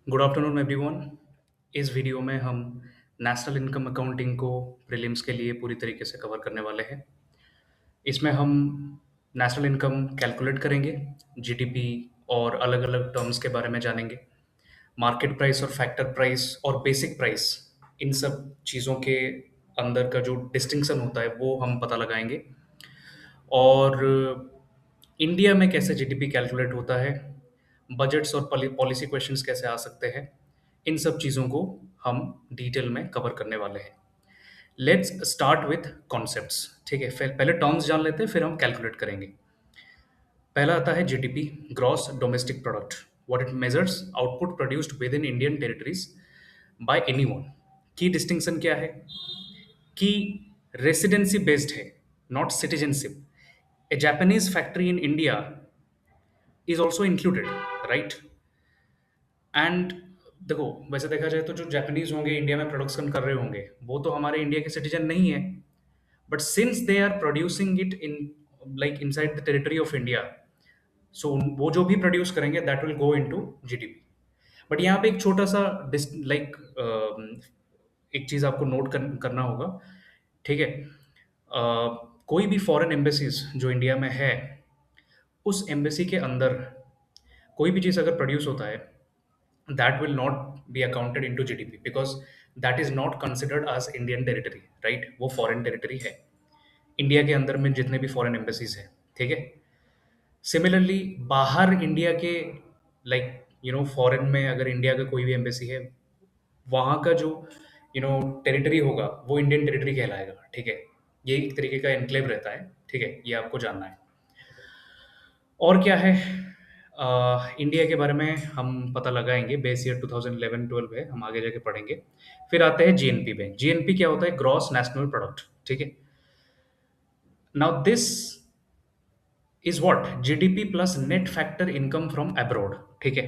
Good afternoon everyone. इस video में हम नेशनल इनकम अकाउंटिंग को प्रीलिम्स के लिए पूरी तरीके से कवर करने वाले हैं। इसमें हम नेशनल इनकम कैलकुलेट करेंगे, जीडीपी और अलग-अलग टर्म्स के बारे में जानेंगे, मार्केट प्राइस और फैक्टर प्राइस और बेसिक प्राइस, इन सब चीज़ों के अंदर का जो डिस्टिंक्शन होता है वो हम पता लगाएंगे। और इंडिया में कैसे जीडीपी कैलकुलेट होता है, बजट्स और पॉलिसी क्वेश्चंस कैसे आ सकते हैं, इन सब चीज़ों को हम डिटेल में कवर करने वाले हैं। Let's start with concepts. ठीक है, फिर पहले टर्म्स जान लेते हैं, फिर हम कैलकुलेट करेंगे। पहला आता है GDP, gross domestic product, what it measures output produced with in Indian territories bye anyone. की डिस्टिंक्शन क्या है कि रेसिडेंसी बेस्ड है, not citizenship. A Japanese factory in India is also included, right? And देखो, वैसे देखा जाए तो जो जापानीज होंगे इंडिया में प्रोडक्शन कर रहे होंगे वो तो हमारे इंडिया के सिटीजन नहीं है, but since they are producing it in like inside the territory of India, so वो जो भी प्रोड्यूस करेंगे that will go into GDP. But यहाँ पे एक छोटा सा लाइक एक चीज आपको करना होगा। ठीक है, कोई भी फॉरेन एम्बेसीज जो इंडिया में है, उस एम्बेसी के अंदर कोई भी चीज़ अगर प्रोड्यूस होता है, that will not be accounted into GDP because that is not considered as Indian territory, right? वो फॉरेन टेरिटरी है इंडिया के अंदर में जितने भी फॉरेन एम्बेसीज है। ठीक है, सिमिलरली बाहर इंडिया के फॉरेन में अगर इंडिया का कोई भी एम्बेसी है, वहाँ का जो टेरिटरी होगा वो इंडियन टेरिटरी कहलाएगा। ठीक है, ये एक तरीके का एनक्लेव रहता है। ठीक है, ये आपको जानना है। और क्या है, इंडिया के बारे में हम पता लगाएंगे, बेस ईयर 2011-12 है, हम आगे जाके पढ़ेंगे। फिर आते हैं जीएनपी पे। जीएनपी क्या होता है? Gross national product. ठीक है, now this is what GDP plus net factor income from abroad. ठीक है,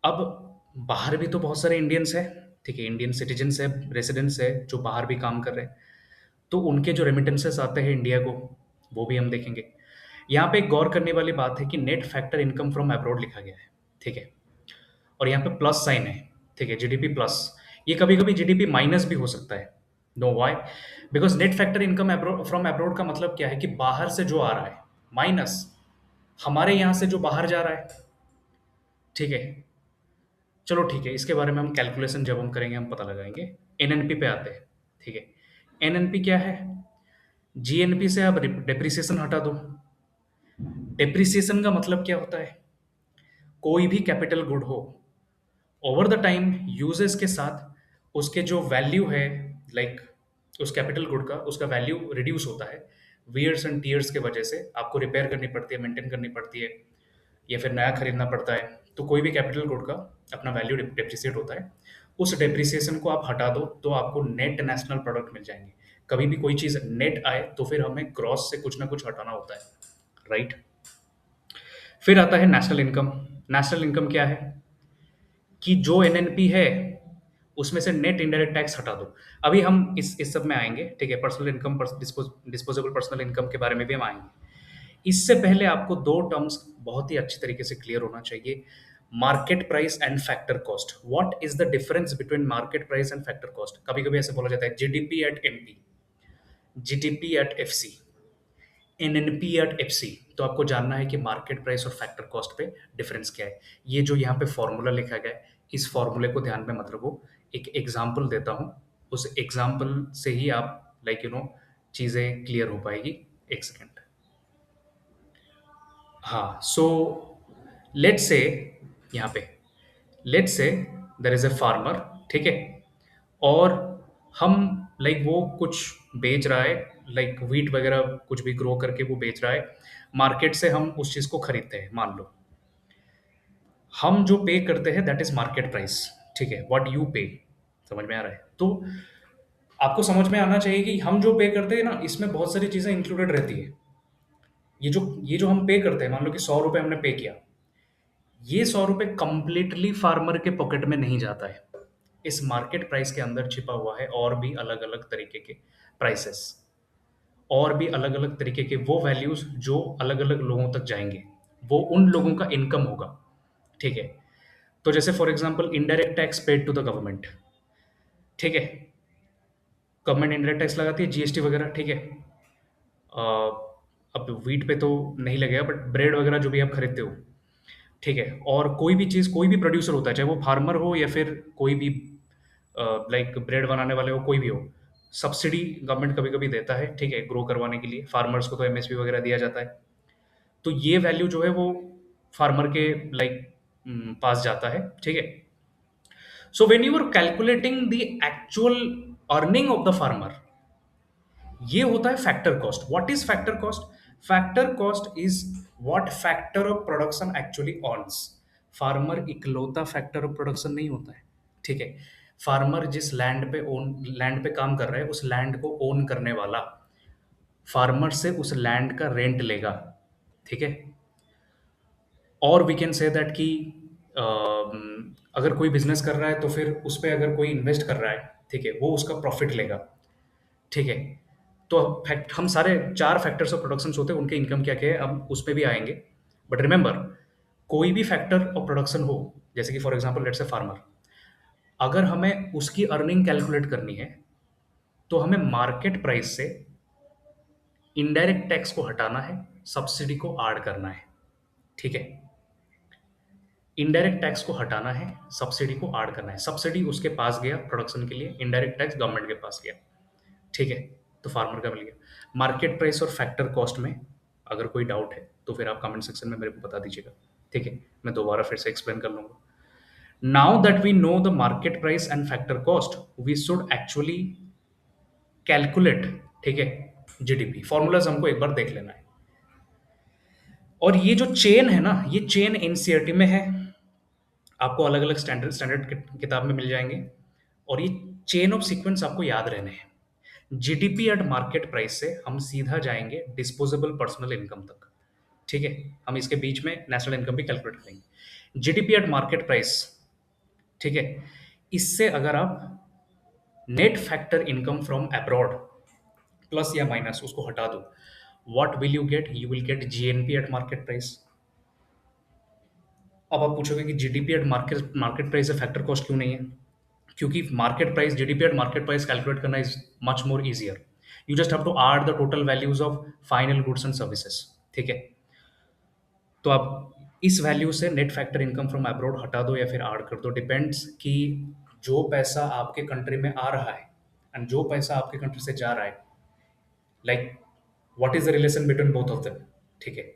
अब बाहर भी तो बहुत सारे इंडियंस है। ठीक है, इंडियन सिटीजन्स है, रेसिडेंट्स है जो बाहर भी काम कर रहे हैं, तो उनके जो रेमिटेंसेस आते हैं इंडिया को, वो भी हम देखेंगे। यहाँ पे एक गौर करने वाली बात है कि net factor income from abroad लिखा गया है। ठीक है, और यहाँ पे प्लस साइन है। ठीक है, जीडीपी प्लस, ये कभी कभी जीडीपी माइनस भी हो सकता है। Know why? Because net factor income from abroad का मतलब क्या है कि बाहर से जो आ रहा है, माइनस हमारे यहाँ से जो बाहर जा रहा है। ठीक है, चलो ठीक है, इसके बारे में हम कैलकुलेशन जब हम करेंगे हम पता लगाएंगे। एनएनपी पे आते हैं। ठीक है, एनएनपी क्या है? जीएनपी से आप डेप्रिसिएशन हटा दो। डेप्रिसिएशन का मतलब क्या होता है? कोई भी कैपिटल गुड हो, ओवर द टाइम यूजेस के साथ उसके जो वैल्यू है, लाइक उस कैपिटल गुड का, उसका वैल्यू रिड्यूस होता है वियर्स एंड टीयर्स के वजह से। आपको रिपेयर करनी पड़ती है, मेंटेन करनी पड़ती है, या फिर नया खरीदना पड़ता है। तो कोई भी कैपिटल गुड का अपना वैल्यू डिप्रिसिएट होता है। उस डिप्रिसिएशन को आप हटा दो तो आपको नेट नेशनल प्रोडक्ट मिल जाएंगे। कभी भी कोई चीज़ नेट आए तो फिर हमें क्रॉस से कुछ ना कुछ हटाना होता है, राइट? फिर आता है नेशनल इनकम। नेशनल इनकम क्या है कि जो एनएनपी है उसमें से नेट इनडायरेक्ट टैक्स हटा दो। अभी हम इस सब में आएंगे। ठीक है, personal income, disposable personal income के बारे में भी हम आएंगे। इससे पहले आपको दो टर्म्स बहुत ही अच्छी तरीके से क्लियर होना चाहिए। Market price and factor cost. What is the difference between market price and factor cost? कभी कभी ऐसे बोला जाता है GDP at MP, GDP at FC, NNP at FC. तो आपको जानना है कि मार्केट प्राइस और फैक्टर कॉस्ट पे डिफरेंस क्या है। ये जो यहाँ पे फॉर्मूला लिखा गया है, इस फॉर्मूले को ध्यान में मत रखो। एक एग्जाम्पल देता हूँ, उस एग्जाम्पल से ही आप चीज़ें क्लियर हो पाएगी। एक सेकेंड। हाँ, सो लेट्स से, यहाँ पे let's say there is a farmer. ठीक है, और हम वो कुछ बेच रहा है, व्हीट वगैरह कुछ भी ग्रो करके वो बेच रहा है। मार्केट से हम उस चीज़ को खरीदते हैं, मान लो हम जो पे करते हैं दैट इज मार्केट प्राइस। ठीक है, व्हाट यू पे। समझ में आ रहा है? तो आपको समझ में आना चाहिए कि हम जो पे करते हैं ना, इसमें बहुत सारी चीज़ें इंक्लूडेड रहती है। ये जो हम पे करते हैं, मान लो कि 100 रुपये हमने पे किया, ये 100 रुपये कंप्लीटली फार्मर के पॉकेट में नहीं जाता है। इस मार्केट प्राइस के अंदर छिपा हुआ है और भी अलग अलग तरीके के प्राइसेस, और भी अलग अलग तरीके के वो वैल्यूज जो अलग अलग लोगों तक जाएंगे, वो उन लोगों का इनकम होगा। ठीक है, तो जैसे for example indirect tax paid to the government, ठीक है, गवर्नमेंट इनडायरेक्ट टैक्स लगाती है, जीएसटी वगैरह, ठीक है। अ, अब व्हीट पे तो नहीं लगेगा, बट ब्रेड वगैरह जो भी आप खरीदते हो, ठीक है, और कोई भी चीज़, कोई भी प्रोड्यूसर होता है, चाहे वो फार्मर हो या फिर कोई भी लाइक ब्रेड बनाने वाले हो, कोई भी हो, सब्सिडी गवर्नमेंट कभी कभी देता है, ठीक है, ग्रो करवाने के लिए। फार्मर्स को तो एमएसपी वगैरह दिया जाता है, तो ये वैल्यू जो है वो फार्मर के लाइक पास जाता है, ठीक है। So when you are calculating the actual earning of the farmer, ये होता है factor cost. What is factor cost? Factor cost is what factor of production actually earns. Farmer इकलौता फैक्टर ऑफ प्रोडक्शन नहीं होता है, ठीक है। फार्मर जिस लैंड पे काम कर रहा है, उस लैंड को ओन करने वाला फार्मर से उस लैंड का रेंट लेगा, ठीक है। और वी कैन से दैट कि अगर कोई बिजनेस कर रहा है तो फिर उस पर अगर कोई इन्वेस्ट कर रहा है, ठीक है, वो उसका प्रॉफिट लेगा, ठीक है। तो फैक्ट हम सारे चार फैक्टर्स ऑफ प्रोडक्शन होते हैं, उनके इनकम क्या क्या है, हम उस पर भी आएंगे। बट रिमेंबर, कोई भी फैक्टर ऑफ प्रोडक्शन हो, जैसे कि for example let's say farmer, अगर हमें उसकी अर्निंग कैलकुलेट करनी है, तो हमें मार्केट प्राइस से इनडायरेक्ट टैक्स को हटाना है, सब्सिडी को ऐड करना है, ठीक है। इनडायरेक्ट टैक्स को हटाना है, सब्सिडी को ऐड करना है। सब्सिडी उसके पास गया प्रोडक्शन के लिए, इनडायरेक्ट टैक्स गवर्नमेंट के पास गया, ठीक है। तो फार्मर का मिल गया। मार्केट प्राइस और फैक्टर कॉस्ट में अगर कोई डाउट है तो फिर आप कमेंट सेक्शन में मेरे को बता दीजिएगा, ठीक है, मैं दोबारा फिर से एक्सप्लेन कर लूंगा। Now that we know the market price and factor cost, we should actually calculate, ठीक है, जीडीपी। फॉर्मूलाज हमको एक बार देख लेना है। और ये जो चेन है ना, ये चेन एनसीईआरटी में है, आपको अलग अलग स्टैंडर्ड स्टैंडर्ड किताब में मिल जाएंगे। और ये चेन ऑफ सीक्वेंस आपको याद रहने हैं। जीडीपी एट मार्केट प्राइस से हम सीधा जाएंगे डिस्पोजेबल पर्सनल इनकम तक, ठीक है। हम इसके बीच में नेशनल इनकम भी कैलकुलेट करेंगे। जीडीपी एट मार्केट प्राइस, ठीक है, इससे अगर आप net factor income from abroad plus या माइनस उसको हटा दो, what will you get? You will get GNP at market price. अब आप पूछोगे कि GDP at market market price से फैक्टर कॉस्ट क्यों नहीं है? क्योंकि market price, GDP at market price calculate करना is much more easier. You just have to add the total values of final goods and services, ठीक है। तो आप इस वैल्यू से net factor income from abroad हटा दो या फिर ऐड कर दो, डिपेंड्स कि जो पैसा आपके कंट्री में आ रहा है एंड जो पैसा आपके कंट्री से जा रहा है, like what is the relation between both of them, ठीक है।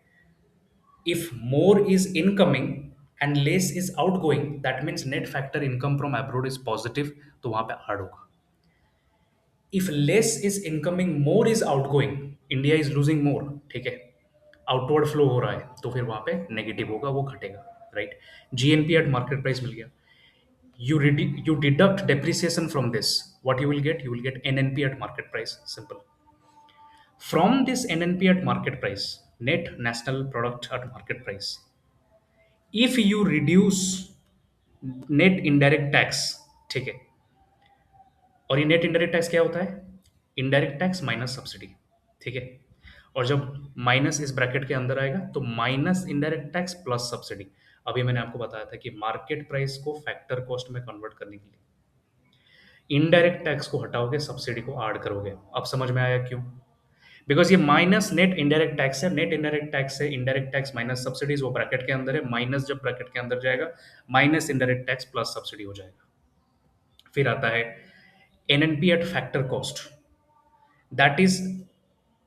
If more is incoming and less is outgoing, that means net factor income from abroad is positive, तो वहां पे ऐड होगा। If less is incoming more is outgoing, India is losing more, ठीक है, outward flow हो रहा है, तो फिर वहां पे नेगेटिव होगा, वो घटेगा, right. GNP at market price मिल गया। You deduct depreciation from this, what you will get? You will get NNP at market price, simple. From this NNP at market price, net national product at market price, if you reduce net indirect tax, ठीक है, और ये net indirect tax क्या होता है? Indirect tax minus subsidy, ठीक है। और जब माइनस इस ब्रैकेट के अंदर आएगा तो minus indirect tax plus subsidy. अभी मैंने आपको बताया था कि मार्केट प्राइस को फैक्टर कॉस्ट में कन्वर्ट करने के लिए इनडायरेक्ट टैक्स को हटाओगे, सब्सिडी को ऐड करोगे। अब समझ में आया क्यों? बिकॉज ये माइनस नेट इनडायरेक्ट टैक्स है, नेट इनडायरेक्ट टैक्स है, इनडायरेक्ट टैक्स माइनस सब्सिडीज, वो ब्रैकेट के अंदर है, माइनस जब ब्रैकेट के अंदर जाएगा, minus indirect tax plus subsidy हो जाएगा। फिर आता है NNP at factor cost, that is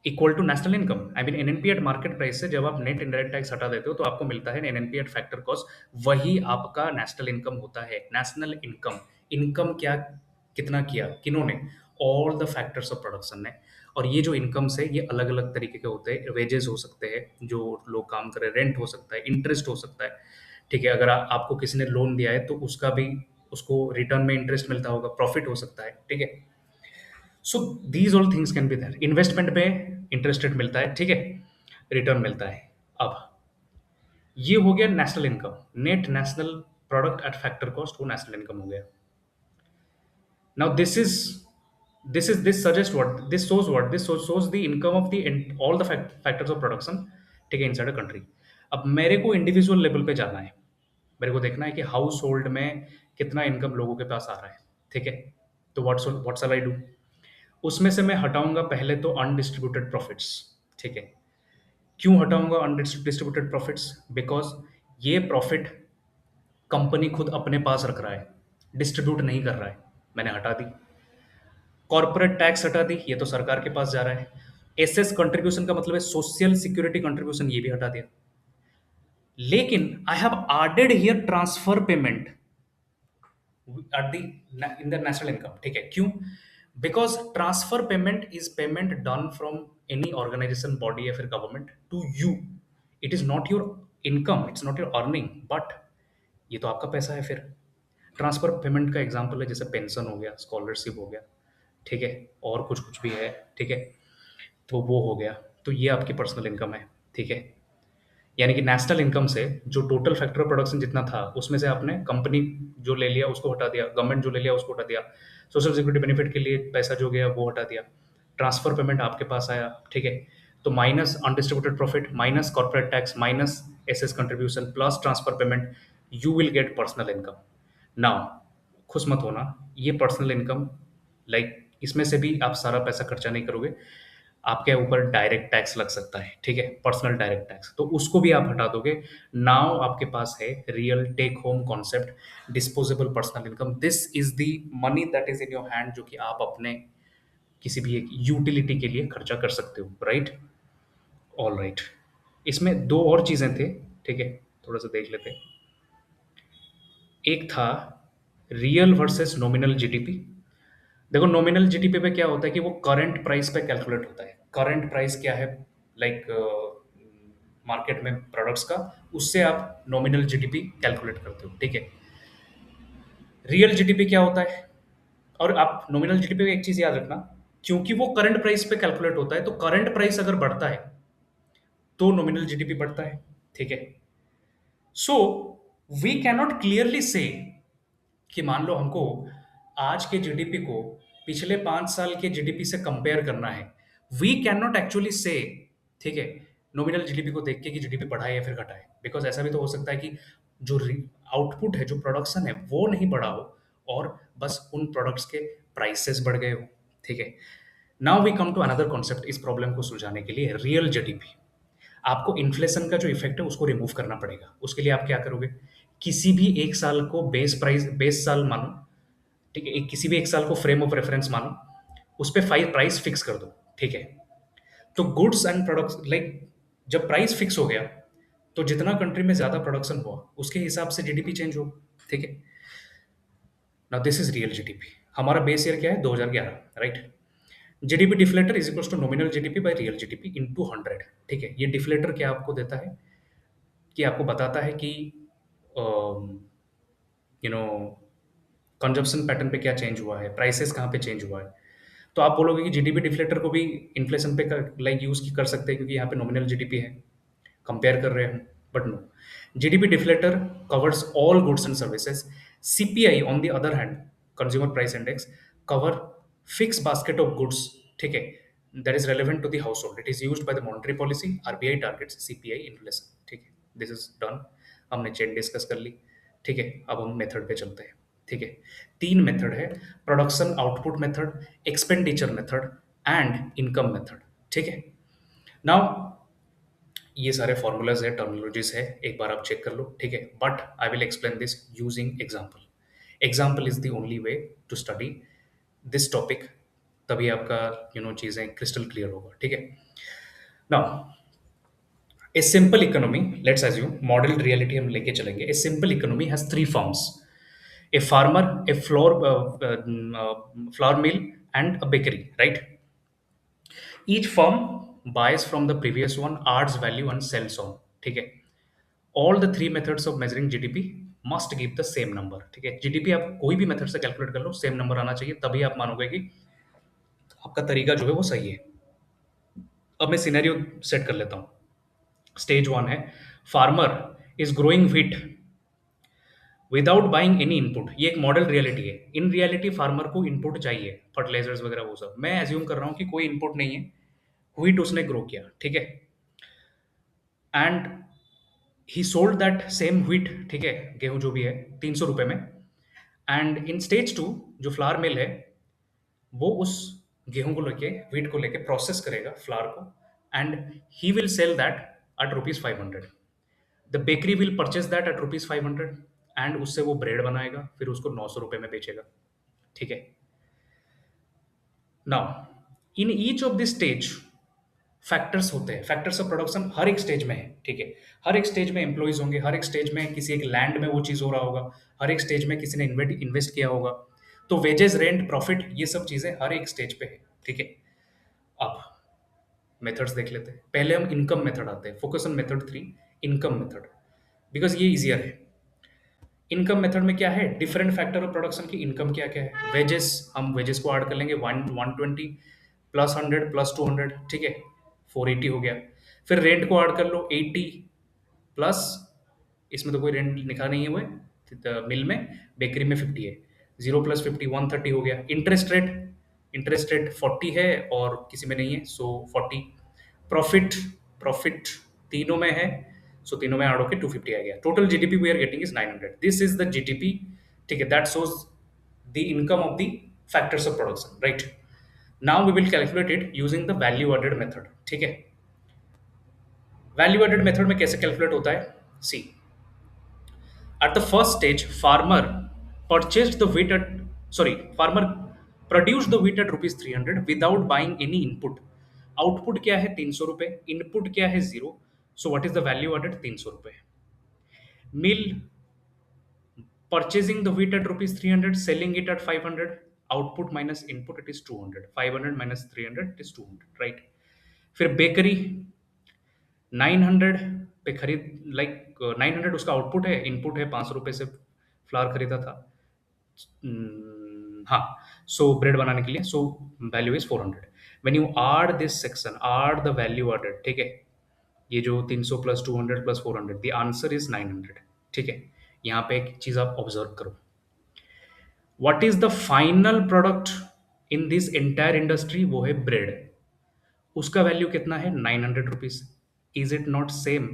equal to national income. I mean NNP at market price से जब आप नेट इनडायरेक्ट टैक्स हटा देते हो तो आपको मिलता है एनएनपी एट फैक्टर कॉस्ट, वही आपका नेशनल इनकम होता है। नेशनल इनकम, इनकम क्या, कितना किया किन्होंने? All the factors of production ने। और ये जो इनकम्स है ये अलग अलग तरीके के होते हैं। वेजेस हो सकते हैं जो लोग काम कर रहे हैं, रेंट हो सकता है, इंटरेस्ट हो सकता है, ठीक है। अगर आपको किसी ने लोन दिया है तो उसका भी, उसको रिटर्न में इंटरेस्ट मिलता होगा, प्रॉफिट हो सकता है, ठीक है। So these all things can be there. Investment पे इंटरेस्ट रेट मिलता है, ठीक है, रिटर्न मिलता है। अब ये हो गया national income, net national product at factor cost, वो नेशनल इनकम हो गया। Now this suggests what, this shows the income of the all the factors of production, ठीक है, inside a country। अब मेरे को इंडिविजुअल लेवल पे जाना है, मेरे को देखना है कि हाउस होल्ड में कितना इनकम लोगों के पास आ रहा है, ठीक है। तो व्हाट शैल आई डू, उसमें से मैं हटाऊंगा पहले तो अनडिस्ट्रीब्यूटेड प्रॉफिट्स, ठीक है। क्यों हटाऊंगा अनडिस्ट्रीब्यूटेड प्रॉफिट्स, बिकॉज ये प्रॉफिट कंपनी खुद अपने पास रख रहा है, डिस्ट्रीब्यूट नहीं कर रहा है, मैंने हटा दी। कॉर्पोरेट टैक्स हटा दी, ये तो सरकार के पास जा रहा है। एसएस कंट्रीब्यूशन का मतलब है सोशल सिक्योरिटी कंट्रीब्यूशन, ये भी हटा दिया। लेकिन I have added here transfer payment at the in the national income, ठीक है। क्यों, because transfer payment is payment done from any organisation body या फिर government to you. It is not your income, it's not your earning, but ये तो आपका पैसा है। फिर ट्रांसफर पेमेंट का एग्जांपल है जैसे पेंशन हो गया, स्कॉलरशिप हो गया, ठीक है, और कुछ कुछ भी है, ठीक है। तो वो हो गया, तो ये आपकी पर्सनल इनकम है, ठीक है। यानी कि नेशनल इनकम से जो टोटल फैक्टर ऑफ प्रोडक्शन जितना था उसमें से आपने कंपनी जो ले लिया उसको हटा दिया, गवर्नमेंट जो ले लिया उसको हटा दिया, सोशल सिक्योरिटी बेनिफिट के लिए पैसा जो गया वो हटा दिया, ट्रांसफर पेमेंट आपके पास आया, ठीक है। तो minus undistributed profit minus corporate tax minus SS contribution plus transfer payment, you will get personal income. Now खुश मत होना, ये पर्सनल इनकम लाइक इसमें से भी आप सारा पैसा खर्चा नहीं करोगे, आपके ऊपर डायरेक्ट टैक्स लग सकता है, ठीक है, पर्सनल डायरेक्ट टैक्स, तो उसको भी आप हटा दोगे। नाउ आपके पास है real take home concept, disposable personal income. This is the money that is in your hand, जो कि आप अपने किसी भी एक यूटिलिटी के लिए खर्चा कर सकते हो, राइट। ऑल राइट, इसमें दो और चीजें थे, ठीक है, थोड़ा सा देख लेते हैं। एक था रियल वर्सेस नॉमिनल जीडीपी। देखो नॉमिनल जीडीपी पे क्या होता है कि वो करंट प्राइस पे कैलकुलेट होता है। करंट प्राइस क्या है, लाइक मार्केट में प्रोडक्ट्स का, उससे आप नॉमिनल जीडीपी कैलकुलेट करते हो, ठीक है। रियल जीडीपी क्या होता है, और आप नॉमिनल जीडीपी में एक चीज याद रखना, क्योंकि वो करंट प्राइस पे कैलकुलेट होता है, तो करंट प्राइस अगर बढ़ता है तो नॉमिनल जीडीपी बढ़ता है, ठीक है। सो वी कैनॉट क्लियरली से कि मान लो हमको आज के जीडीपी को पिछले 5 साल के जीडीपी से कंपेयर करना है, वी कैन नॉट एक्चुअली से, ठीक है, नॉमिनल जीडीपी को देख के कि जीडीपी बढ़ाए या फिर घटाए, बिकॉज ऐसा भी तो हो सकता है कि जो आउटपुट है, जो प्रोडक्शन है, वो नहीं बढ़ा हो और बस उन प्रोडक्ट्स के प्राइसेस बढ़ गए हो, ठीक है। Now we come to another concept इस प्रॉब्लम को सुलझाने के लिए, रियल जीडीपी। आपको इन्फ्लेशन का जो इफेक्ट है उसको रिमूव करना पड़ेगा। उसके लिए आप क्या करोगे, किसी भी एक साल को बेस साल मानो, ठीक है, किसी भी एक साल को फ्रेम ऑफ रेफरेंस मानो, उस पे प्राइस फिक्स कर दो, ठीक है। तो गुड्स एंड प्रोडक्ट्स लाइक जब प्राइस फिक्स हो गया तो जितना कंट्री में ज्यादा प्रोडक्शन हुआ उसके हिसाब से जीडीपी चेंज हो, ठीक है। Now this is real GDP. हमारा बेस ईयर क्या है, 2011, right. GDP deflator is equals to nominal GDP by real GDP into 100, ठीक है। ये डिफ्लेटर क्या आपको देता है कि आपको बताता है कि यू नो कंजप्शन पैटर्न पे क्या चेंज हुआ है, प्राइसेस कहाँ पे चेंज हुआ है। तो आप बोलोगे कि जीडीपी डिफ्लेटर को भी इन्फ्लेशन पे लाइक यूज कर सकते हैं क्योंकि यहाँ पे नॉमिनल जीडीपी है, कंपेयर कर रहे हैं, but no, GDP deflator covers all goods and services. CPI on the other hand, consumer price index, cover fix basket of goods, ठीक है, that is relevant to the household. It is used by the monetary policy, RBI targets CPI inflation, ठीक है। This is done, हमने chain discuss कर ली, ठीक है। अब हम मेथड पे चलते हैं, ठीक है। 3 मेथड है, production output method, expenditure method and income method, ठीक है। नाउ ये सारे फॉर्मूलाज है, टर्मिनोलॉजीज है, एक बार आप चेक कर लो, ठीक है। But I will explain this using example. Example is the only way to study this topic, तभी आपका चीजें क्रिस्टल क्लियर होगा, ठीक है। Now a simple economy, let's assume model reality हम लेके चलेंगे। A simple economy has 3 firms, a farmer, a flour mill, and a bakery, right? Each firm buys from the previous one, adds value, and sells on. ठीक है, all the 3 methods of measuring GDP must give the same number. ठीक है, GDP आप कोई भी method से calculate कर लो, same number आना चाहिए, तभी आप मानोगे कि आपका तरीका जो है वो सही है। अब मैं सिनेरियो सेट कर लेता हूँ। स्टेज 1 है, farmer is growing wheat without buying any input. ये एक मॉडल रियलिटी है। इन रियलिटी फार्मर को इनपुट चाहिए, फर्टिलाइजर्स वगैरह वो सब। मैं एज्यूम कर रहा हूँ कि कोई इनपुट नहीं है, व्हीट उसने ग्रो किया, ठीक है। And he sold that same wheat, ठीक है, गेहूं जो भी है, 300 रुपये में। एंड इन स्टेज टू, जो फ्लावर मिल है, वो उस गेहूं को लेके, व्हीट को लेके प्रोसेस करेगा फ्लावर को, and he will sell that at rupees 500। The bakery will purchase that at rupees 500, and उससे वो ब्रेड बनाएगा, फिर उसको 900 रुपये में बेचेगा, ठीक है। Now in each of this stage factors होते हैं, फैक्टर्स ऑफ प्रोडक्शन हर एक स्टेज में है, ठीक है। हर एक स्टेज में एम्प्लॉयज होंगे, हर एक स्टेज में किसी एक लैंड में वो चीज़ हो रहा होगा, हर एक स्टेज में किसी ने इन्वेस्ट किया होगा। तो वेजेस, रेंट, प्रॉफिट, ये सब चीज़ें हर एक स्टेज पे है, ठीक है। अब मेथड्स देख लेते हैं। पहले हम इनकम मेथड आते हैं, focus on method 3, income method, because ये इजियर है। इनकम मेथड में क्या है, डिफरेंट फैक्टर ऑफ प्रोडक्शन की इनकम क्या क्या है। वेजेस, हम वेजेस को ऐड कर लेंगे, 120 प्लस 100 प्लस 200, ठीक है, 480 हो गया। फिर रेंट को ऐड कर लो, 80 प्लस, इसमें तो कोई रेंट लिखा नहीं है वो, मिल में, बेकरी में 50 है, 0 + 50 130 हो गया। इंटरेस्ट रेट 40 है और किसी में नहीं है, सो 40। प्रॉफिट, प्रॉफिट तीनों में है, सो तीनों में ऐड होके 250 आ गया। Total GDP we are getting is 900। This is the GDP, ठीक है, that shows the income of the factors of production, right. Now we will calculate it using the value added method, ठीक है। Value added method में कैसे calculate होता है, सी, at the first stage, purchased the wheat at farmer produced the wheat at rupees 300 without buying any input. Output क्या है, 300 रुपये, input क्या है, 0। So what is the value added, 300 रुपये। Mill purchasing the wheat at rupees 300, selling it at 500, output minus input, it is 200, 500 minus 300, it is 200, right. फिर bakery 900 पे खरीद, like 900 उसका आउटपुट है, इनपुट है 500 रुपये से फ्लावर खरीदा था। हाँ, सो ब्रेड बनाने के लिए, so value is 400। When you are this section, are the value added, ठीक है, ये जो 300 plus 200 plus 400, the answer is 900, ठीक है। यहाँ पे एक चीज आप ऑब्जर्व करो, what is the final product in this entire industry, वो है ब्रेड। उसका वैल्यू कितना है, 900 rupees. Is it not same,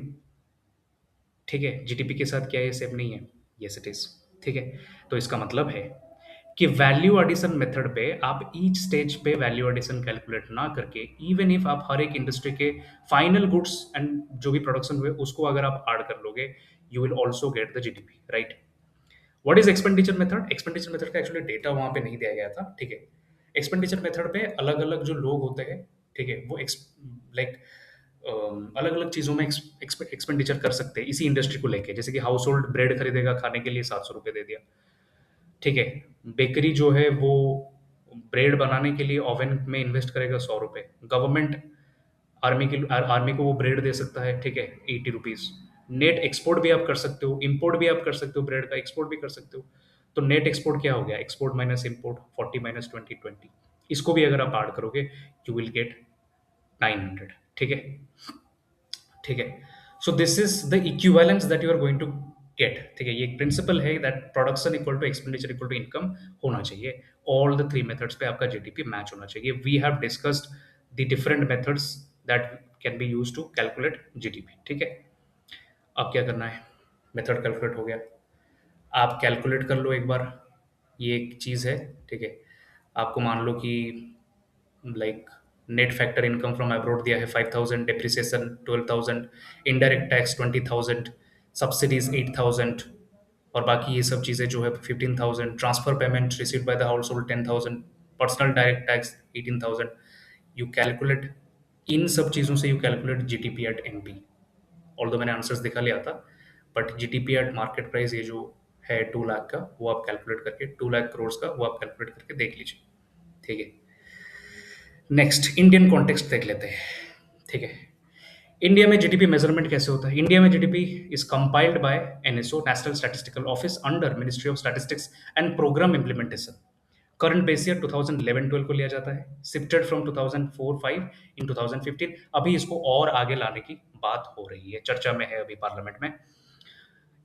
ठीक है। जीडीपी के साथ क्या ये सेम नहीं है, यस इट इज, ठीक है। तो इसका मतलब है कि वैल्यू एडिशन मेथड पे आप ईच स्टेज पे वैल्यू एडिशन कैलकुलेट ना करके, इवन इफ आप हर एक इंडस्ट्री के फाइनल गुड्स एंड जो भी प्रोडक्शन हुए उसको अगर आप ऐड कर लोगे, you will also get the GDP, right. What is expenditure method, expenditure method का एक्चुअली डेटा वहां पे नहीं दिया गया था, ठीक है। एक्सपेंडिचर मेथड पे अलग अलग जो लोग होते हैं, ठीक है, वो लाइक अलग अलग चीज़ों में एक्सपेंडिचर कर सकते हैं इसी इंडस्ट्री को लेके। जैसे कि हाउस होल्ड ब्रेड खरीदेगा खाने के लिए, 700 रुपये दे दिया, ठीक है। बेकरी जो है वो ब्रेड बनाने के लिए ओवन में इन्वेस्ट करेगा 100 रुपये। गवर्नमेंट आर्मी को वो ब्रेड दे सकता है, ठीक है, 80 रुपीज़। नेट एक्सपोर्ट भी आप कर सकते हो, इंपोर्ट भी आप कर सकते हो, ब्रेड का एक्सपोर्ट भी कर सकते हो। तो नेट एक्सपोर्ट क्या हो गया, एक्सपोर्ट माइनस इम्पोर्ट, 40 माइनस 20 20। इसको भी अगर आप ऐड करोगे, यू विल गेट 900, ठीक है, ठीक है। So this is the equivalence that you are going to get, ठीक है। ये एक प्रिंसिपल है that production equal to expenditure equal to income होना चाहिए। ऑल द 3 मेथड्स पे आपका जीडीपी मैच होना चाहिए। We have discussed the different methods that can be use to calculate GDP, ठीक है। अब क्या करना है, मेथड कैलकुलेट हो गया, आप कैलकुलेट कर लो एक बार। ये एक चीज़ है, ठीक है। आपको मान लो कि like net factor income from abroad दिया है 5000, डेप्रिसिएशन 12000, इनडायरेक्ट टैक्स 20000, सब्सिडीज 8000, और बाकी ये सब चीज़ें जो है 15000, transfer payment received by the household 10000, personal direct tax 18000। You calculate इन सब चीज़ों से, you calculate GDP at NP. Although मैंने आंसर्स दिखा लिया था, but GDP at market price ये जो है 2 लाख का, वो आप कैलकुलेट करके, 2 लाख करोड़ का वो आप कैलकुलेट करके देख लीजिए, ठीक है। नेक्स्ट इंडियन कॉन्टेक्स्ट देख लेते हैं, ठीक है। इंडिया में जीडीपी मेजरमेंट कैसे होता है, इंडिया में GDP is compiled by NSO, national statistical office, under ministry of statistics and programme implementation. Current base year 2011-12 को लिया जाता है, शिफ्टेड फ्रॉम 2004-5 इन 2015। अभी इसको और आगे लाने की बात हो रही है, चर्चा में है अभी पार्लियामेंट में।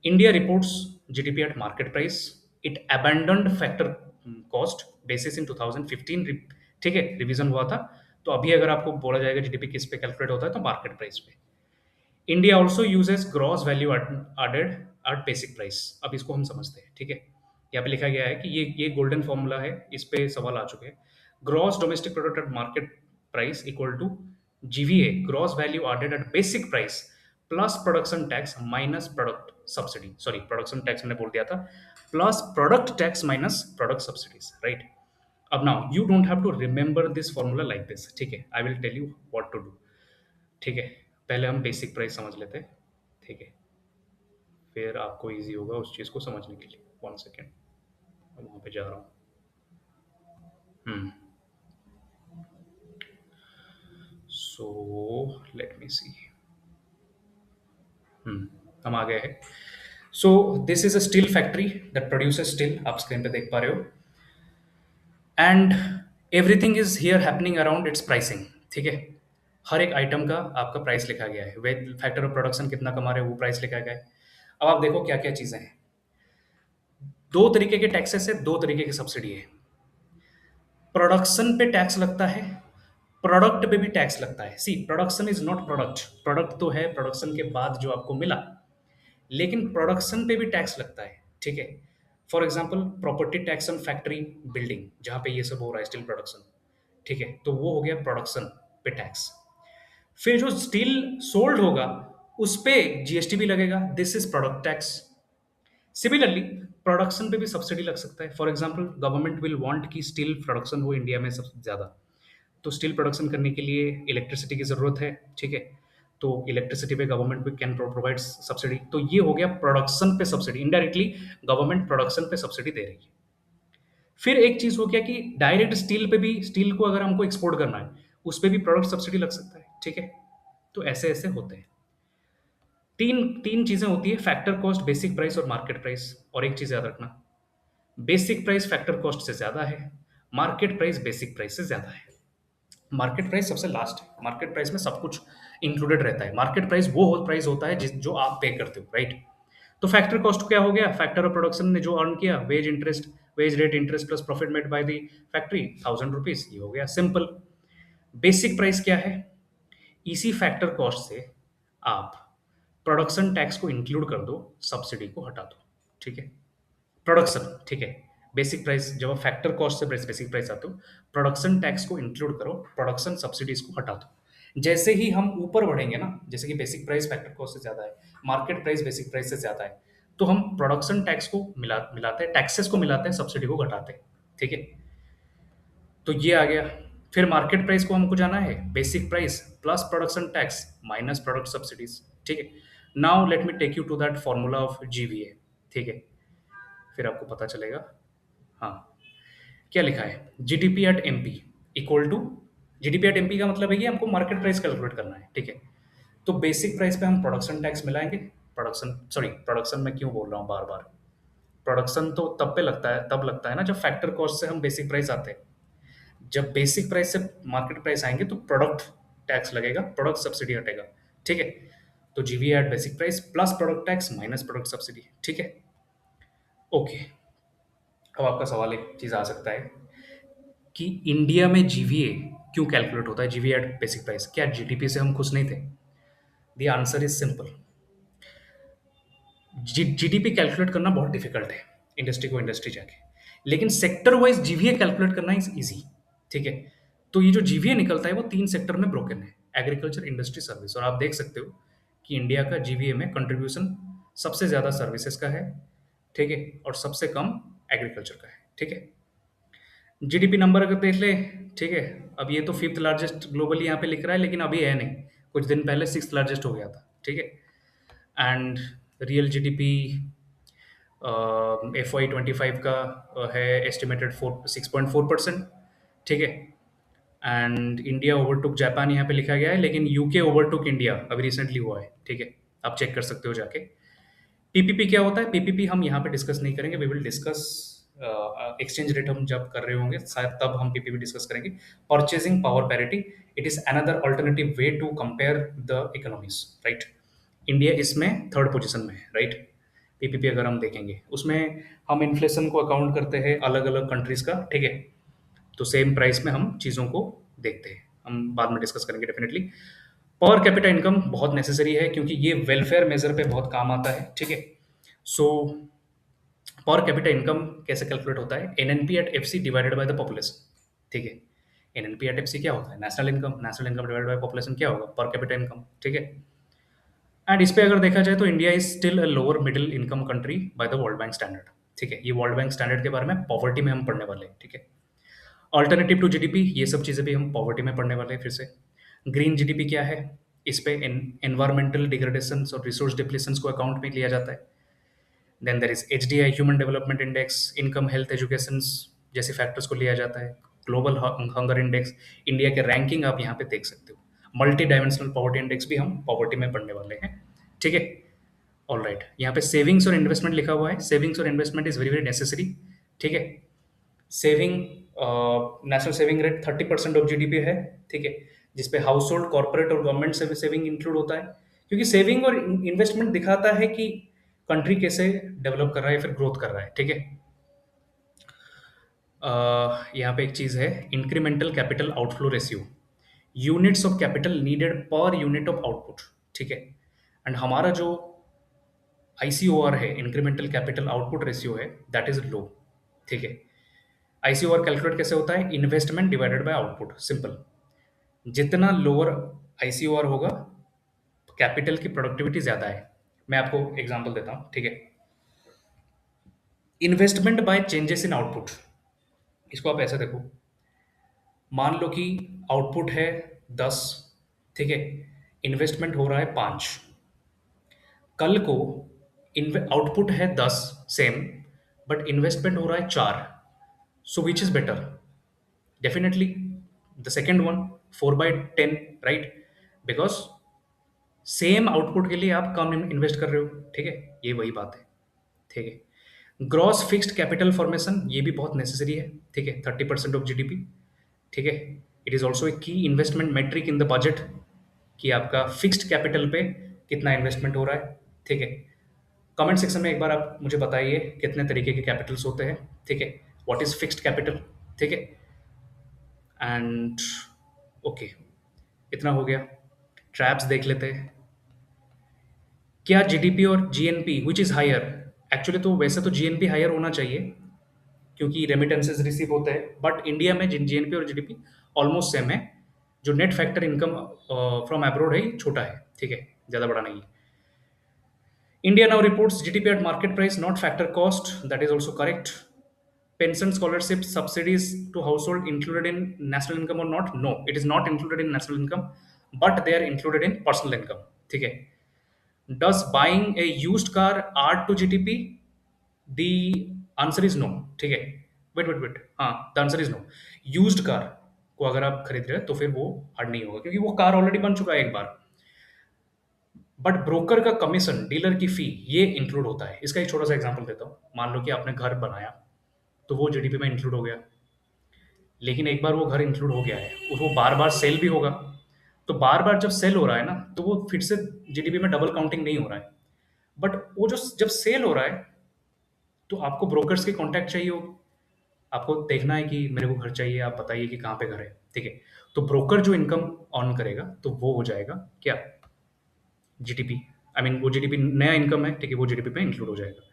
India reports GDP at market price, it abandoned factor cost basis in 2015, ठीक है, रिवीजन हुआ था। तो अभी अगर आपको बोला जाएगा जीडीपी किस पे कैलकुलेट होता है, तो मार्केट प्राइस पे। India also uses gross value added at basic price. अब इसको हम समझते हैं, ठीक है। यहाँ पे लिखा गया है कि ये गोल्डन फॉर्मूला है, इस पे सवाल आ चुके हैं। Gross domestic product at market price equal to GVA, gross value added at basic price plus production tax minus product subsidy, sorry production tax मैंने बोल दिया था, plus product tax minus product subsidies, right. अब now you don't have to remember this formula like this, ठीक है। I will tell you what to do, ठीक है। पहले हम बेसिक प्राइस समझ लेते हैं, ठीक है, फिर आपको इजी होगा उस चीज़ को समझने के लिए। वन सेकेंड, मैं वहाँ पे जा रहा हूँ। हम्म सो लेट मी सी। हम आ गए हैं। सो this is a steel factory that produces steel, आप स्क्रीन पे देख पा रहे हो। And everything is here happening around its pricing, ठीक है। हर एक आइटम का आपका प्राइस लिखा गया है, वे फैक्टर ऑफ प्रोडक्शन कितना कमा रहे हो वो प्राइस लिखा गया है। अब आप देखो क्या क्या चीज़ें हैं। दो तरीके के टैक्सेस है, दो तरीके की सब्सिडी है। प्रोडक्शन पे टैक्स लगता है, प्रोडक्ट पे भी टैक्स लगता है। See, production is not product, product तो है प्रोडक्शन के बाद जो आपको मिला, लेकिन प्रोडक्शन पे भी टैक्स लगता है, ठीक है। For example property tax on factory building, जहाँ पे ये सब हो रहा है स्टील प्रोडक्शन, ठीक है, तो वो हो गया प्रोडक्शन पे टैक्स। फिर जो स्टील सोल्ड होगा उस पे जीएसटी भी लगेगा, this is product tax. Similarly production पे भी सब्सिडी लग सकता है। For example government will want कि स्टील प्रोडक्शन हो इंडिया में सबसे ज़्यादा, तो स्टील प्रोडक्शन करने के लिए इलेक्ट्रिसिटी की ज़रूरत है, ठीक है। तो इलेक्ट्रिसिटी पे गवर्नमेंट भी कैन प्रोवाइड सब्सिडी, तो ये हो गया प्रोडक्शन पे सब्सिडी। इनडायरेक्टली गवर्नमेंट प्रोडक्शन पे सब्सिडी दे रही है। फिर एक चीज़ हो गया कि डायरेक्ट स्टील पे भी, स्टील को अगर हमको एक्सपोर्ट करना है उस पे भी प्रोडक्ट सब्सिडी लग सकता है, ठीक है। तो ऐसे ऐसे होते हैं। तीन तीन चीज़ें होती है, फैक्टर कॉस्ट, बेसिक प्राइस और मार्केट प्राइस। और एक चीज़ याद रखना, बेसिक प्राइस फैक्टर कॉस्ट से ज़्यादा है, मार्केट प्राइस बेसिक प्राइस से ज़्यादा है। मार्केट प्राइस सबसे लास्ट है, मार्केट प्राइस में सब कुछ इंक्लूडेड रहता है। मार्केट प्राइस वो प्राइस होता है जिस जो आप पे करते हो, राइट। तो फैक्टर कॉस्ट क्या हो गया, फैक्टर ऑफ प्रोडक्शन ने जो अर्न किया, wage interest, wage rate interest plus profit made by the factory, 1000 rupees, ये हो गया सिंपल। बेसिक प्राइस क्या है, इसी फैक्टर कॉस्ट से आप प्रोडक्शन टैक्स को इंक्लूड कर दो, सब्सिडी को हटा दो, ठीक है। प्रोडक्शन, ठीक है। बेसिक प्राइस, जब आप फैक्टर कॉस्ट से बेसिक प्राइस आते हो, प्रोडक्शन टैक्स को इंक्लूड करो, प्रोडक्शन सब्सिडीज को हटा दो। जैसे ही हम ऊपर बढ़ेंगे ना, जैसे कि बेसिक प्राइस फैक्टर कॉस्ट से ज्यादा है, मार्केट प्राइस बेसिक प्राइस से ज्यादा है, तो हम प्रोडक्शन टैक्स को मिलाते हैं, टैक्सेस को मिलाते हैं, सब्सिडी को घटाते हैं, ठीक है। तो ये आ गया। फिर मार्केट प्राइस को हमको जाना है, basic price plus production tax minus product subsidies, ठीक है। Now let me take you to that formula of GVA, ठीक है, फिर आपको पता चलेगा। हाँ, क्या लिखा है, GDP at MP equal to, GDP at MP का मतलब है कि हमको मार्केट प्राइस कैलकुलेट करना है, ठीक है। तो बेसिक प्राइस पे हम प्रोडक्शन टैक्स मिलाएंगे, प्रोडक्शन, सॉरी प्रोडक्शन में क्यों बोल रहा हूँ बार बार, प्रोडक्शन तो तब पे लगता है, तब लगता है ना जब फैक्टर कॉस्ट से हम बेसिक प्राइस आते हैं। जब बेसिक प्राइस से मार्केट प्राइस आएंगे तो प्रोडक्ट टैक्स लगेगा, प्रोडक्ट सब्सिडी हटेगा, ठीक है। तो जीवी eight basic price plus product tax minus product subsidy, ठीक है। ओके, अब आपका सवाल एक चीज आ सकता है कि इंडिया में जीवीए क्यों कैलकुलेट होता है, जीवीए एट बेसिक प्राइस, क्या जीडीपी से हम खुश नहीं थे? The answer is simple, GDP calculate करना बहुत डिफिकल्ट है, इंडस्ट्री को इंडस्ट्री जाके, लेकिन सेक्टर वाइज जीवीए कैलकुलेट करना इज इजी, ठीक है। तो ये जो जीवीए निकलता है वो तीन सेक्टर में ब्रोकन है, एग्रीकल्चर, इंडस्ट्री, सर्विस। और आप देख सकते हो कि इंडिया का जीवीए में कंट्रीब्यूशन सबसे ज्यादा सर्विसेज का है, ठीक है, और सबसे कम एग्रीकल्चर का है, ठीक है। जीडीपी नंबर अगर देख ले, ठीक है, अब ये तो फिफ्थ लार्जेस्ट ग्लोबली यहाँ पे लिख रहा है, लेकिन अभी है नहीं, कुछ दिन पहले सिक्स लार्जेस्ट हो गया था, ठीक है। एंड रियल जीडीपी FY 25 का है एस्टिमेटेड 6.4%, ठीक है। एंड इंडिया ओवरटुक जापान यहाँ पे लिखा गया है, लेकिन यूके ओवरटुक इंडिया अभी रिसेंटली हुआ है, ठीक है। आप चेक कर सकते हो जाके। पीपीपी क्या होता है, पीपीपी हम यहाँ पे डिस्कस नहीं करेंगे, we will discuss exchange rate हम जब कर रहे होंगे शायद तब हम पीपीपी डिस्कस करेंगे। Purchasing power parity, it is another alternative way to compare the economies, right. India इसमें थर्ड पोजीशन में है, राइट। पीपीपी अगर हम देखेंगे उसमें हम इन्फ्लेशन को अकाउंट करते हैं अलग अलग कंट्रीज का, ठीक है। तो सेम प्राइस में हम चीज़ों को देखते हैं, हम बाद में डिस्कस करेंगे डेफिनेटली। पर कैपिटा इनकम बहुत नेसेसरी है क्योंकि ये वेलफेयर मेजर पे बहुत काम आता है, ठीक है। सो पर कैपिटा इनकम कैसे कैलकुलेट होता है? NNP at FC divided by the population, ठीक है। एनएनपी एट एफसी क्या होता है? National income. National income divided by population क्या होगा? पर कैपिटा इनकम, ठीक है। एंड इस पे अगर देखा जाए तो India is still a lower middle income country by the world bank standard, ठीक है। ये वर्ल्ड बैंक स्टैंडर्ड के बारे में पॉवर्टी में हम पढ़ने वाले हैं, ठीक है। ऑल्टरनेटिव टू जीडीपी, ये सब चीज़ें भी हम पॉवर्टी में पढ़ने वाले हैं फिर से। ग्रीन जीडीपी क्या है? इस पे एनवायरमेंटल डिग्रेडेशन और रिसोर्स डिप्लेशन को अकाउंट में लिया जाता है। Then there is HDI, human development index, income, health, education जैसे फैक्टर्स को लिया जाता है। ग्लोबल हंगर इंडेक्स, इंडिया के रैंकिंग आप यहाँ पे देख सकते हो। मल्टी डायमेंशनल पॉवर्टी इंडेक्स भी हम पॉवर्टी में पढ़ने वाले हैं, ठीक है। ऑल राइट, यहाँ पे सेविंग्स और इन्वेस्टमेंट लिखा हुआ है। सेविंग्स और investment is very very necessary, ठीक है। Saving, national saving rate 30% of GDP है, ठीक है, जिसपे हाउस होल्ड, कॉर्पोरेट और गवर्नमेंट से भी सेविंग इंक्लूड होता है। क्योंकि सेविंग और इन्वेस्टमेंट दिखाता है कि कंट्री कैसे डेवलप कर रहा है, फिर ग्रोथ कर रहा है, ठीक है। यहाँ पे एक चीज़ है, incremental capital outflow ratio, units of capital needed per unit of output, ठीक है। एंड हमारा जो आईसीओआर है, इंक्रीमेंटल कैपिटल आउटपुट रेशियो है, दैट इज लो, ठीक है। आईसीओआर कैलकुलेट कैसे होता है? Investment divided by output, simple. जितना लोअर आईसीओआर होगा, कैपिटल की प्रोडक्टिविटी ज्यादा है। मैं आपको एग्जांपल देता हूं, ठीक है। Investment by changes in output, इसको आप ऐसे देखो। मान लो कि आउटपुट है 10, ठीक है, इन्वेस्टमेंट हो रहा है 5। कल को आउटपुट है 10 सेम, बट इन्वेस्टमेंट हो रहा है 4। So which is better? Definitely the second one, 4/10, right? Because same output के लिए आप कम इन्वेस्ट कर रहे हो, ठीक है। ये वही बात है, ठीक है। ग्रॉस फिक्स्ड कैपिटल फॉर्मेशन, ये भी बहुत नेसेसरी है, ठीक है। 30% ऑफ जीडीपी, ठीक है। It is also a key investment metric in the budget, कि आपका फिक्स्ड कैपिटल पे कितना इन्वेस्टमेंट हो रहा है, ठीक है। कमेंट सेक्शन में एक बार आप मुझे बताइए कितने तरीके के कैपिटल्स होते हैं, ठीक है। व्हाट इज फिक्स्ड कैपिटल, ठीक है। एंड ओके, इतना हो गया। ट्रैप्स देख लेते हैं। क्या जीडीपी और GNP which is higher? Actually तो वैसे तो जीएनपी हायर होना चाहिए क्योंकि रेमिटेंसेस रिसीव होते हैं, बट इंडिया में जीएनपी और जीडीपी ऑलमोस्ट सेम है। जो net factor income from abroad है, ये छोटा है, ठीक है, ज़्यादा बड़ा नहीं है। India now reports GDP at market price, not factor cost, that is also correct. Pension scholarship subsidies to household included in national income or not? No, it is not included in national income, but they are included in personal income, ठीक है। Does buying a used car add to GDP? The answer is no, ठीक है। Wait, हाँ, the answer is no. Used car को अगर आप खरीद रहे हैं तो फिर वो ऐड नहीं होगा क्योंकि वो कार ऑलरेडी बन चुका है एक बार। बट ब्रोकर का कमीशन, डीलर की फी, ये इंक्लूड होता है। इसका एक छोटा सा एग्जांपल देता हूँ। मान लो कि आपने घर बनाया, तो वो जीडीपी में इंक्लूड हो गया। लेकिन एक बार वो घर इंक्लूड हो गया है और वो बार बार सेल भी होगा, तो बार बार जब सेल हो रहा है ना, तो वो फिर से जीडीपी में डबल काउंटिंग नहीं हो रहा है। बट वो जो जब सेल हो रहा है, तो आपको ब्रोकर्स के कांटेक्ट चाहिए हो, आपको देखना है कि मेरे को घर चाहिए, आप बताइए कि कहाँ पे घर है, ठीक है। तो ब्रोकर जो इनकम अर्न करेगा, तो वो हो जाएगा क्या? जीडीपी। आई मीन वो जीडीपी नया इनकम है, ठीक है, वो जीडीपी पे इंक्लूड हो जाएगा।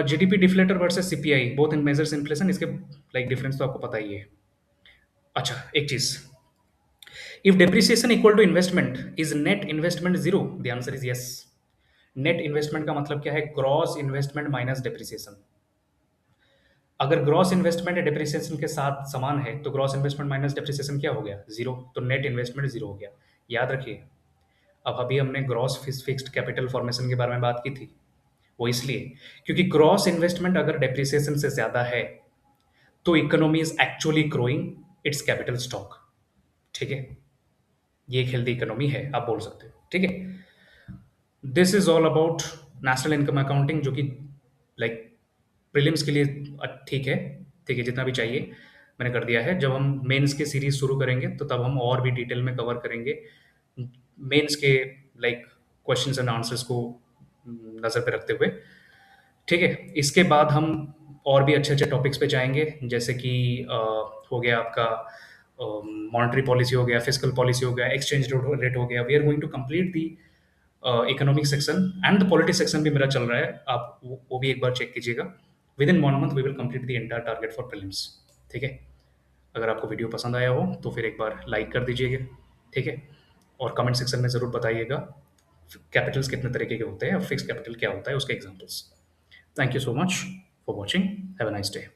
GDP deflator versus CPI, both in measures inflation, इसके लाइक डिफरेंस तो आपको पता ही है। अच्छा, एक चीज, if depreciation equal to investment, is net investment zero? The answer is yes. Net investment का मतलब क्या है? Gross investment minus depreciation. अगर ग्रॉस इन्वेस्टमेंट डेप्रिसिएशन के साथ समान है, तो ग्रॉस इन्वेस्टमेंट माइनस डेप्रिसिएशन क्या हो गया? जीरो। तो नेट इन्वेस्टमेंट जीरो हो गया। याद रखिए। अब अभी हमने ग्रॉस फिक्स्ड कैपिटल फॉर्मेशन के बारे में बात की थी, वो इसलिए क्योंकि ग्रॉस इन्वेस्टमेंट अगर डेप्रिसिएशन से ज्यादा है, तो economy is actually growing it's capital stock, ठीक है। ये एक हेल्दी इकोनॉमी है, आप बोल सकते हो, ठीक है। This is all about national income accounting, जो कि लाइक प्रीलिम्स के लिए ठीक है, ठीक है, जितना भी चाहिए मैंने कर दिया है। जब हम मेंस के सीरीज शुरू करेंगे, तो तब हम और भी डिटेल में कवर करेंगे मेंस के लाइक क्वेश्चंस एंड आंसर्स को नज़र पे रखते हुए, ठीक है। इसके बाद हम और भी अच्छे अच्छे टॉपिक्स पे जाएंगे, जैसे कि हो गया आपका मॉनेटरी पॉलिसी हो गया, फिस्कल पॉलिसी हो गया, एक्सचेंज रेट हो गया। We are going to complete the economic section and the politics section भी मेरा चल रहा है, आप वो भी एक बार चेक कीजिएगा। Within 1 month we will complete the entire target for prelims. ठीक है? अगर आपको वीडियो पसंद आया हो तो फिर एक बार लाइक कर दीजिएगा। ठीक है? और कमेंट सेक्शन में ज़रूर बताइएगा कैपिटल्स कितने तरीके के होते हैं और फिक्स कैपिटल क्या होता है, उसके examples. Thank you so much for watching. Have a nice day.